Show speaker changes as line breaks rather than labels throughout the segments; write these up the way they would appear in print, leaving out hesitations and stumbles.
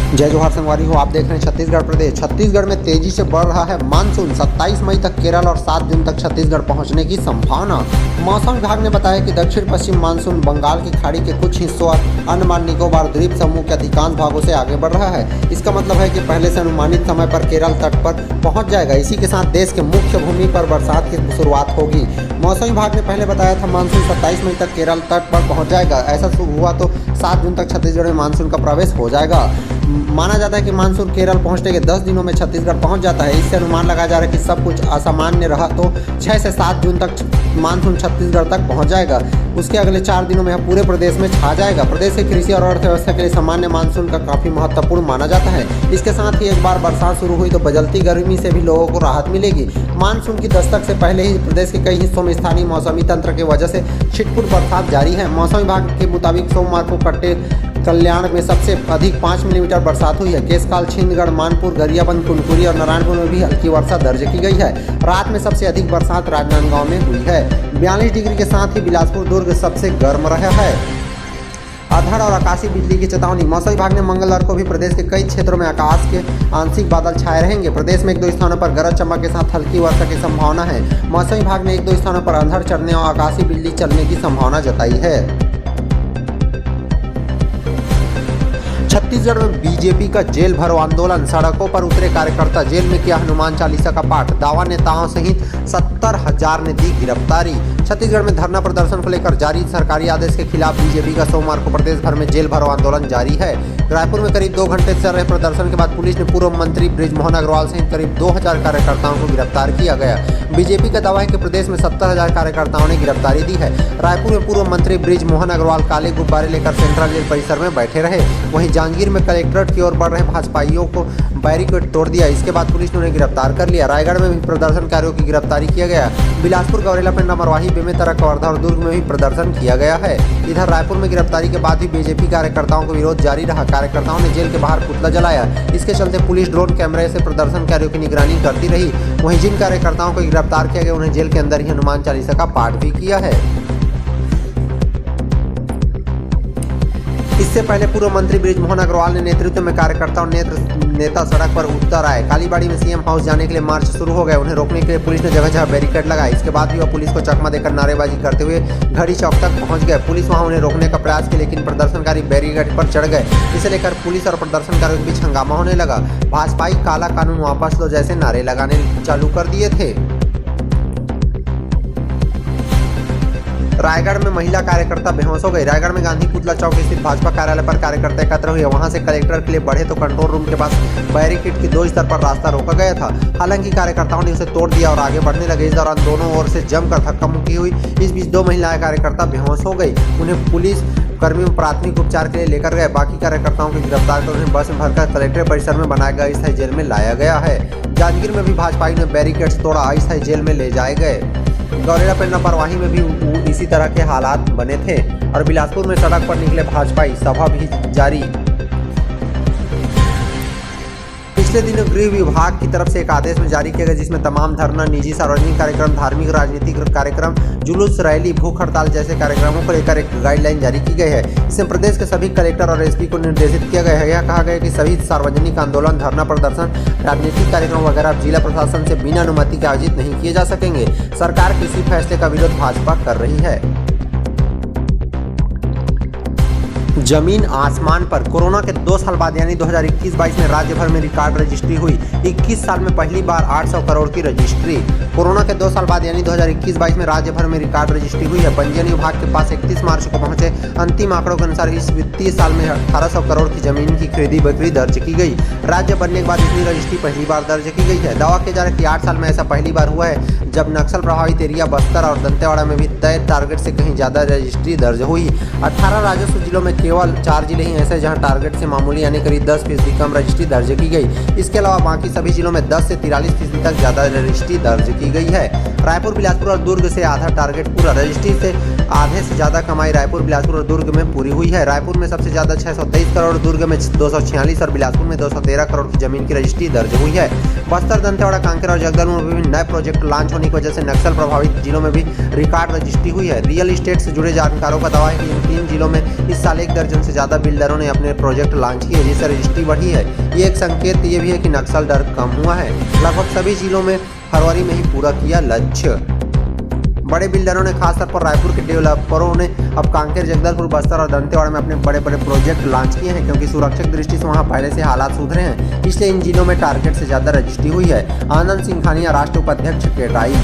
जय जोहार संगवारी हो, आप देख रहे हैं छत्तीसगढ़ प्रदेश। छत्तीसगढ़ में तेजी से बढ़ रहा है मानसून। 27 मई तक केरल और 7 जून तक छत्तीसगढ़ पहुंचने की संभावना। मौसम विभाग ने बताया कि दक्षिण पश्चिम मानसून बंगाल की खाड़ी के कुछ हिस्सों और अंडमान निकोबार द्वीप समूह के अधिकांश भागों से आगे बढ़ रहा है। इसका मतलब है कि पहले से अनुमानित समय पर केरल तट पर पहुँच जाएगा। इसी के साथ देश के मुख्य भूमि पर बरसात की शुरुआत होगी। मौसम विभाग ने पहले बताया था मानसून 27 मई तक केरल तट पर पहुँच जाएगा। ऐसा हुआ तो 7 जून तक छत्तीसगढ़ में मानसून का प्रवेश हो जाएगा। माना जाता है कि मानसून केरल पहुंचने के 10 दिनों में छत्तीसगढ़ पहुंच जाता है। इससे अनुमान लगाया जा रहा है कि सब कुछ असामान्य रहा तो 6 से 7 जून तक मानसून छत्तीसगढ़ तक पहुंच जाएगा। उसके अगले 4 दिनों में यह पूरे प्रदेश में छा जाएगा। प्रदेश के कृषि और अर्थव्यवस्था के लिए सामान्य मानसून का काफी महत्वपूर्ण माना जाता है। इसके साथ ही एक बार बरसात शुरू हुई तो बदलती गर्मी से भी लोगों को राहत मिलेगी। मानसून की दस्तक से पहले ही प्रदेश के कई हिस्सों में स्थानीय मौसमी तंत्र की वजह से छिटपुट बरसात जारी है। मौसम विभाग के मुताबिक सोमवार को कल्याण में सबसे अधिक 5 मिलीमीटर बरसात हुई है। केसकाल, छिंदगढ़, मानपुर, गरियाबंद, कुनकुरी और नारायणपुर में भी हल्की वर्षा दर्ज की गई है। रात में सबसे अधिक बरसात राजनांदगांव में हुई है। 42 डिग्री के साथ ही बिलासपुर, दुर्ग सबसे गर्म रहा है। अंधड़ और आकाशीय बिजली की चेतावनी। मौसम विभाग ने मंगलवार को भी प्रदेश के कई क्षेत्रों में आकाश के आंशिक बादल छाए रहेंगे। प्रदेश में 1-2 स्थानों पर गरज चमक के साथ हल्की वर्षा की संभावना है। मौसम विभाग ने 1-2 स्थानों पर अंधड़ चढ़ने और आकाशीय बिजली चलने की संभावना जताई है। छत्तीसगढ़ में बीजेपी का जेल भरो आंदोलन। सड़कों पर उतरे कार्यकर्ता, जेल में किया हनुमान चालीसा का पाठ। दावा नेताओं सहित 70,000 ने दी गिरफ्तारी। छत्तीसगढ़ में धरना प्रदर्शन को लेकर जारी सरकारी आदेश के खिलाफ बीजेपी का सोमवार को प्रदेश भर में जेल भरो आंदोलन जारी है। रायपुर में करीब 2 घंटे चल रहे प्रदर्शन के बाद पुलिस ने पूर्व मंत्री बृजमोहन अग्रवाल सहित करीब 2000 कार्यकर्ताओं को गिरफ्तार किया गया। बीजेपी का दावा है कि प्रदेश में 70,000 कार्यकर्ताओं ने गिरफ्तारी दी है। रायपुर में पूर्व मंत्री बृजमोहन अग्रवाल काले गुब्बारे लेकर सेंट्रल जेल परिसर में बैठे रहे। वहीं जांजगीर में कलेक्ट्रेट की ओर बढ़ रहे भाजपाइयों को बैरिकेड तोड़ दिया। इसके बाद पुलिस ने उन्हें गिरफ्तार कर लिया। रायगढ़ में भी प्रदर्शनकारियों की गिरफ्तारी किया गया। बिलासपुर, गौरेला, पेंड्रा, मरवाही, बेमेतरा, कवर्धा और दुर्ग में भी प्रदर्शन किया गया है। इधर रायपुर में गिरफ्तारी के बाद भी बीजेपी कार्यकर्ताओं का विरोध जारी रहा। कार्यकर्ताओं ने जेल के बाहर पुतला जलाया। इसके चलते पुलिस ड्रोन कैमरे से प्रदर्शनकारियों की निगरानी करती रही। वहीं जिन कार्यकर्ताओं को गिरफ्तार किया गया उन्हें जेल के अंदर ही हनुमान चालीसा का पाठ भी किया है। इससे पहले पूर्व मंत्री बृजमोहन अग्रवाल ने नेतृत्व में कार्यकर्ताओं नेता सड़क पर उतर आए। कालीबाड़ी में सीएम हाउस जाने के लिए मार्च शुरू हो गए। उन्हें रोकने के लिए पुलिस ने जगह जगह बैरिकेड लगाए। इसके बाद भी वह पुलिस को चकमा देकर नारेबाजी करते हुए घड़ी चौक तक पहुंच गए। पुलिस वहां उन्हें रोकने का प्रयास किया, लेकिन प्रदर्शनकारी बैरिकेड पर चढ़ गए। इसे लेकर पुलिस और प्रदर्शनकारियों के बीच हंगामा होने लगा। भाजपाई काला कानून वापस लो जैसे नारे लगाने चालू कर दिए थे। रायगढ़ में महिला कार्यकर्ता बेहोश हो गई। रायगढ़ में गांधी पुतला चौक स्थित भाजपा कार्यालय पर कार्यकर्ता एकत्र हुए। वहां से कलेक्टर के लिए बढ़े तो कंट्रोल रूम के पास बैरिकेड के 2 स्तर पर रास्ता रोका गया था। हालांकि कार्यकर्ताओं ने उसे तोड़ दिया और आगे बढ़ने लगे। इस दौरान दोनों ओर से जमकर धक्का मुक्की हुई। इस बीच 2 महिलाएं कार्यकर्ता बेहोश हो गई। उन्हें पुलिस कर्मियों प्राथमिक उपचार के लिए लेकर गए। बाकी कार्यकर्ताओं को गिरफ्तार कर उन्हें बस में भरकर कलेक्ट्रेट परिसर में बनाया गया अस्थायी जेल में लाया गया है। जांजगीर में भी भाजपाई ने बैरिकेड्स तोड़ा, अस्थायी जेल में ले जाए गए। गौरेला, पेंड्रा, परवाही में भी इसी तरह के हालात बने थे और बिलासपुर में सड़क पर निकले भाजपाई, सभा भी जारी। पिछले दिनों गृह विभाग की तरफ से एक आदेश में जारी किया गया जिसमें तमाम धरना, निजी सार्वजनिक कार्यक्रम, धार्मिक राजनीतिक कार्यक्रम, जुलूस, रैली, भूख हड़ताल जैसे कार्यक्रमों को लेकर एक गाइडलाइन जारी की गई है। इसमें प्रदेश के सभी कलेक्टर और एसपी को निर्देशित किया गया है। यह कहा गया है कि सभी सार्वजनिक आंदोलन, धरना प्रदर्शन, राजनीतिक कार्यक्रम वगैरह जिला प्रशासन से बिना अनुमति के आयोजित नहीं किए जा सकेंगे। सरकार के इसी फैसले का विरोध भाजपा कर रही है। जमीन आसमान पर। कोरोना के 2 साल बाद यानी 2021-22 में राज्य भर में रिकॉर्ड रजिस्ट्री हुई। 21 साल में पहली बार 800 करोड़ की रजिस्ट्री। कोरोना के 2 साल बाद यानी 2021-22 में राज्य भर में रिकॉर्ड रजिस्ट्री हुई है। पंजीयन विभाग के पास 31 मार्च को पहुंचे अंतिम आंकड़ों के अनुसार इस वित्तीय साल में 1800 करोड़ की जमीन की खरीदी बिक्री दर्ज की गई। राज्य बनने के बाद इतनी रजिस्ट्री पहली बार दर्ज की गई है। दावा किया जा रहा है कि 8 साल में ऐसा पहली बार हुआ है जब नक्सल प्रभावित एरिया बस्तर और दंतेवाड़ा में भी तय टारगेट से कहीं ज्यादा रजिस्ट्री दर्ज हुई। 18 राजस्व जिलों में केवल 4 जिले ही ऐसे जहां टारगेट से मामूली यानी करीब 10% कम रजिस्ट्री दर्ज की गई। इसके अलावा बाकी सभी जिलों में 10 से 43% तक ज्यादा रजिस्ट्री दर्ज की गई है। रायपुर, बिलासपुर और दुर्ग से आधा टारगेट पूरा। रजिस्ट्री से आधे से ज़्यादा कमाई रायपुर, बिलासपुर और दुर्ग में पूरी हुई है। रायपुर में सबसे ज़्यादा 623 करोड़, दुर्ग में 246 और बिलासपुर में 213 करोड़ की जमीन की रजिस्ट्री दर्ज हुई है। बस्तर, दंतेवाड़ा, कांकेर और जगदलपुर में विभिन्न नए प्रोजेक्ट लॉन्च होने की वजह से नक्सल प्रभावित जिलों में भी रिकॉर्ड रजिस्ट्री हुई है। रियल एस्टेट से जुड़े जानकारों का दावा है कि इन 3 जिलों में इस साल 1 दर्जन से ज़्यादा बिल्डरों ने अपने प्रोजेक्ट लॉन्च किए, जिससे रजिस्ट्री बढ़ी है। ये एक संकेत ये भी है कि नक्सल डर कम हुआ है। लगभग सभी जिलों में फरवरी में ही पूरा किया लक्ष्य। बड़े बिल्डरों ने खासतौर पर रायपुर के डेवलपरों ने अब कांकेर, जगदलपुर, बस्तर और दंतेवाड़ा में अपने बड़े बड़े प्रोजेक्ट लॉन्च किए हैं, क्योंकि सुरक्षित दृष्टि से वहां पहले से हालात सुधरे हैं। इसलिए इन जिलों में टारगेट से ज्यादा रजिस्ट्री हुई है। आनंद सिंघानिया, राष्ट्रीय उपाध्यक्ष केटाई।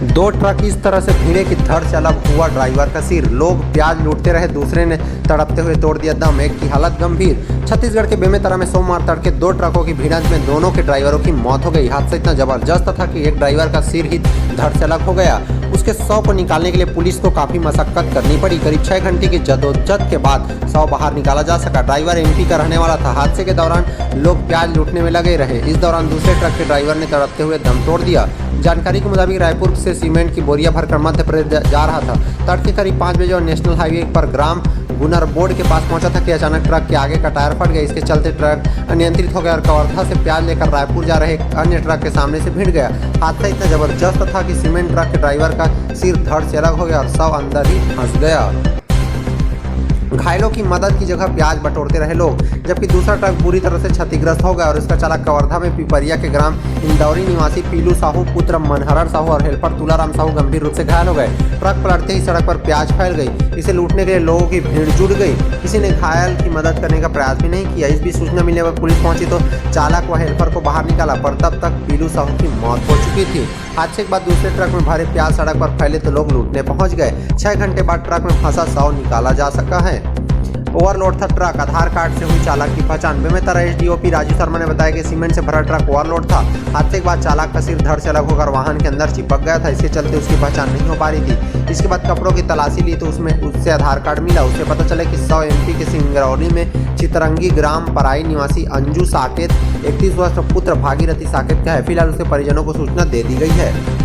2 ट्रक इस तरह से भिड़े कि धड़ से अलग हुआ ड्राइवर का सिर। लोग प्याज लूटते रहे, दूसरे ने तड़पते हुए तोड़ दिया दम, एक की हालत गंभीर। छत्तीसगढ़ के बेमेतरा में सोमवार तड़के 2 ट्रकों की भिड़ंत में दोनों के ड्राइवरों की मौत हो गई। हादसा इतना जबरदस्त था कि एक ड्राइवर का सिर ही धड़ से अलग हो गया। उसके शव को निकालने के लिए पुलिस को काफी मशक्कत करनी पड़ी। करीब 6 घंटे की जदोजहद के बाद शव बाहर निकाला जा सका। ड्राइवर एमपी का रहने वाला था। हादसे के दौरान लोग प्याज लूटने में लगे रहे। इस दौरान दूसरे ट्रक के ड्राइवर ने तड़पते हुए दम तोड़ दिया। जानकारी के मुताबिक रायपुर से सीमेंट की बोरिया भरकर मध्य प्रदेश जा रहा था। तड़के करीब 5 बजे और नेशनल हाईवे पर ग्राम गुनर बोर्ड के पास पहुंचा था कि अचानक ट्रक के आगे का टायर फट गया। इसके चलते ट्रक अनियंत्रित हो गया और कवर्धा से प्याज लेकर रायपुर जा रहे एक अन्य ट्रक के सामने से भिड़ गया। हादसा इतना जबरदस्त था कि सीमेंट ट्रक के ड्राइवर का सिर धड़ से अलग हो गया और शव अंदर ही फंस गया। घायलों की मदद की जगह प्याज बटोरते रहे लोग, जबकि दूसरा ट्रक बुरी तरह से क्षतिग्रस्त हो गया और उसका चालक कवर्धा में पिपरिया के ग्राम इंदौरी निवासी पीलू साहू पुत्र मनहरण साहू और हेल्पर तुलाराम साहू गंभीर रूप से घायल हो गए। ट्रक पलटते ही सड़क पर प्याज फैल गई। इसे लूटने के लिए लोगों की भीड़ जुट गई। किसी ने घायल की मदद करने का प्रयास भी नहीं किया। इस बीच सूचना मिलने पर पुलिस पहुंची तो चालक व हेल्पर को बाहर निकाला, पर तब तक पीलू साहू की मौत हो चुकी थी। हादसे के बाद दूसरे ट्रक में भरे प्याज सड़क पर फैले तो लोग लूटने पहुंच गए। 6 घंटे बाद ट्रक में फंसा शव निकाला जा सका है। ओवरलोड था ट्रक, आधार कार्ड से हुई चालक की पहचान। बेमेतरा एसडीओपी राजू शर्मा ने बताया कि सीमेंट से भरा ट्रक ओवरलोड था। हादसे के बाद चालक का सिर धड़ से अलग होकर वाहन के अंदर चिपक गया था। इसके चलते उसकी पहचान नहीं हो पा रही थी। इसके बाद कपड़ों की तलाशी ली तो उससे आधार कार्ड मिला। उससे पता चला कि 100 एमपी के सिंगरौली में चितरंगी ग्राम पराई निवासी अंजू साकेत 31 वर्ष का पुत्र भागीरथी साकेत का है। फिलहाल उसके परिजनों को सूचना दे दी गई है।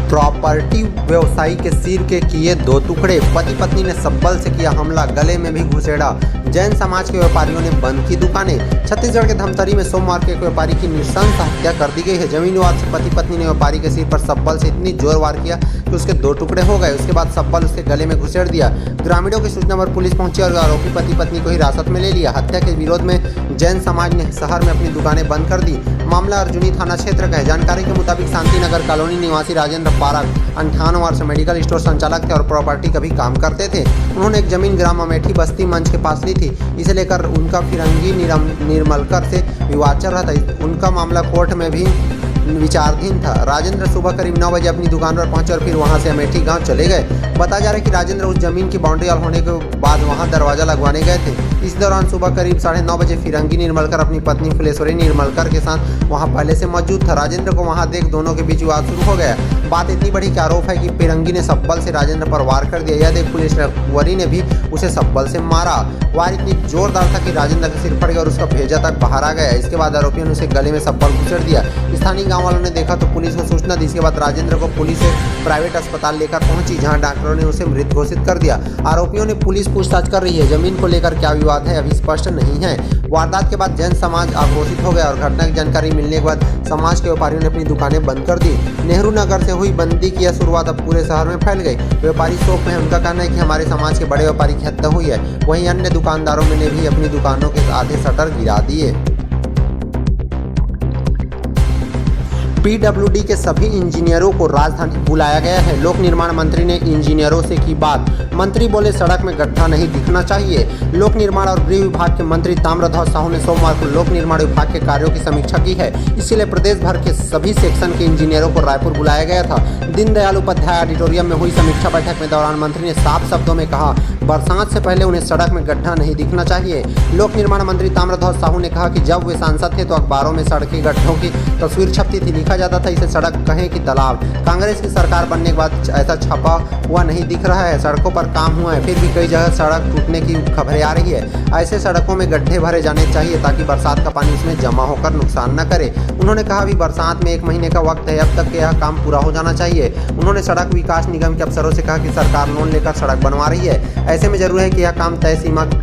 प्रॉपर्टी व्यवसायी के सिर के किए 2 टुकड़े। पति पत्नी ने सब्बल से किया हमला, गले में भी घुसेड़ा। जैन समाज के व्यापारियों ने बंद की दुकानें। छत्तीसगढ़ के धमतरी में सोमवार को एक व्यापारी की नृशंस हत्या कर दी गई है। जमीन विवाद से पति पत्नी ने व्यापारी के सिर पर सब्बल से इतनी जोर वार किया कि उसके 2 टुकड़े हो गए। उसके बाद सब्बल उसके गले में घुसेड़ दिया। ग्रामीणों की सूचना पर पुलिस पहुंची और आरोपी पति पत्नी को हिरासत में ले लिया। हत्या के विरोध में जैन समाज ने शहर में अपनी दुकानें बंद कर दी। मामला अर्जुनी थाना क्षेत्र का है। जानकारी के मुताबिक शांतिनगर कॉलोनी निवासी राजेंद्र पारक 58 वर्ष मेडिकल स्टोर संचालक थे और प्रॉपर्टी का भी काम करते थे। उन्होंने एक जमीन ग्राम अमेठी बस्ती मंच के पास ली थी। इसे लेकर उनका फिरंगी निर्मलकर से विवाद चल रहा था। उनका मामला कोर्ट में भी विचाराधीन था। राजेंद्र सुबह करीब 9 बजे अपनी दुकान पर पहुंचे और फिर वहां से अमेठी गांव चले गए। बताया जा रहा है कि राजेंद्र उस जमीन की बाउंड्री वाल होने के बाद वहां दरवाजा लगवाने गए थे। इस दौरान सुबह करीब 9:30 बजे फिरंगी निर्मलकर अपनी पत्नी फुलेश्वरी निर्मलकर के साथ वहां पहले से मौजूद था। राजेंद्र को वहां देख दोनों के बीच विवाद शुरू हो गया। बात इतनी बड़ी कि आरोप है कि फिरंगी ने सब्बल से राजेंद्र पर वार कर दिया। यह देख फुलेश्वरी ने भी उसे सब्बल से मारा। वार इतनी जोरदार था कि राजेंद्र का सिर फट गया और उसका भेजा तक बाहर आ गया। इसके बाद आरोपियों ने उसे गले में सब्बल घुसेड़ दिया। स्थानीय गाँव वालों ने देखा तो पुलिस को सूचना दी। इसके बाद राजेंद्र को पुलिस प्राइवेट अस्पताल लेकर पहुंची, जहां डॉक्टरों ने उसे मृत घोषित कर दिया। आरोपियों ने पुलिस पूछताछ कर रही है। जमीन को लेकर क्या विवाद है अभी स्पष्ट नहीं है। वारदात के बाद जैन समाज आक्रोशित हो गया और घटना की जानकारी मिलने के बाद समाज के व्यापारियों ने अपनी दुकानें बंद कर दी। नेहरू नगर से हुई बंदी की यह शुरुआत अब पूरे शहर में फैल गई। व्यापारी शोक में उनका कहना है कि हमारे समाज के बड़े व्यापारी की हत्या हुई है। वहीं अन्य दुकानदारों ने भी अपनी दुकानों के आधे शटर गिरा दिए। पीडब्ल्यूडी के सभी इंजीनियरों को राजधानी बुलाया गया है। लोक निर्माण मंत्री ने इंजीनियरों से की बात। मंत्री बोले सड़क में गड्ढा नहीं दिखना चाहिए। लोक निर्माण और गृह विभाग के मंत्री ताम्रध्वज साहू ने सोमवार को लोक निर्माण विभाग के कार्यों की समीक्षा की है। इसके लिए प्रदेश भर के सभी सेक्शन के इंजीनियरों को रायपुर बुलाया गया था। दीनदयाल उपाध्याय ऑडिटोरियम में हुई समीक्षा बैठक में दौरान मंत्री ने साफ शब्दों में कहा, बरसात से पहले उन्हें सड़क में गड्ढा नहीं दिखना चाहिए। लोक निर्माण मंत्री ताम्रध्वज साहू ने कहा कि जब वे सांसद थे तो अखबारों में सड़क के गड्ढों की तस्वीर छपती थी। लिखा देखा जाता था इसे सड़क कहें कि तालाब। कांग्रेस की सरकार बनने के बाद ऐसा छपा हुआ नहीं दिख रहा है। सड़कों पर काम हुआ है, फिर भी कई जगह सड़क टूटने की खबरें आ रही है। ऐसे सड़कों में गड्ढे भरे जाने चाहिए ताकि बरसात का पानी उसमें जमा होकर नुकसान न करे। उन्होंने कहा अभी बरसात में 1 महीने का वक्त है, अब तक यह काम पूरा हो जाना चाहिए। उन्होंने सड़क विकास निगम के अफसरों से कहा कि सरकार लोन लेकर सड़क बनवा रही है, ऐसे में जरूरी है कि यह काम तय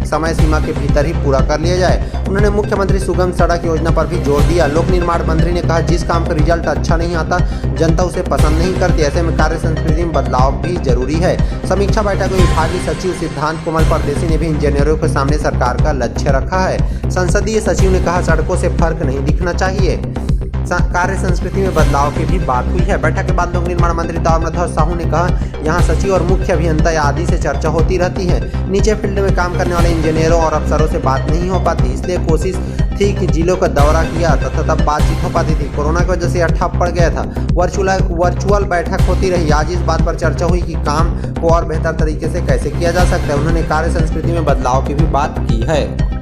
समय सीमा के भीतर ही पूरा कर लिया जाए। उन्होंने मुख्यमंत्री सुगम सड़क योजना पर भी जोर दिया। लोक निर्माण मंत्री ने कहा जिस काम का रिजल्ट अच्छा नहीं आता जनता उसे पसंद नहीं करती, ऐसे में कार्य संस्कृति में बदलाव भी जरूरी है। समीक्षा बैठक में विभागीय सचिव सिद्धांत कुमार परदेसी ने भी इंजीनियरों के सामने सरकार का लक्ष्य रखा है। संसदीय सचिव ने कहा सड़कों से फर्क नहीं दिखना चाहिए। कार्य संस्कृति में बदलाव की भी बात हुई है। बैठक के बाद लोक निर्माण मंत्री ताम्रध्वज साहू ने कहा यहाँ सचिव और मुख्य अभियंता आदि से चर्चा होती रहती है, नीचे फील्ड में काम करने वाले इंजीनियरों और अफसरों से बात नहीं हो पाती, इसलिए कोशिश थी कि जिलों का दौरा किया तथा तब बातचीत हो पाती थी। कोरोना की वजह से यह ठप पड़ गया था। वर्चुअल बैठक होती रही। आज इस बात पर चर्चा हुई कि काम को और बेहतर तरीके से कैसे किया जा सकता है। उन्होंने कार्य संस्कृति में बदलाव की भी बात की है।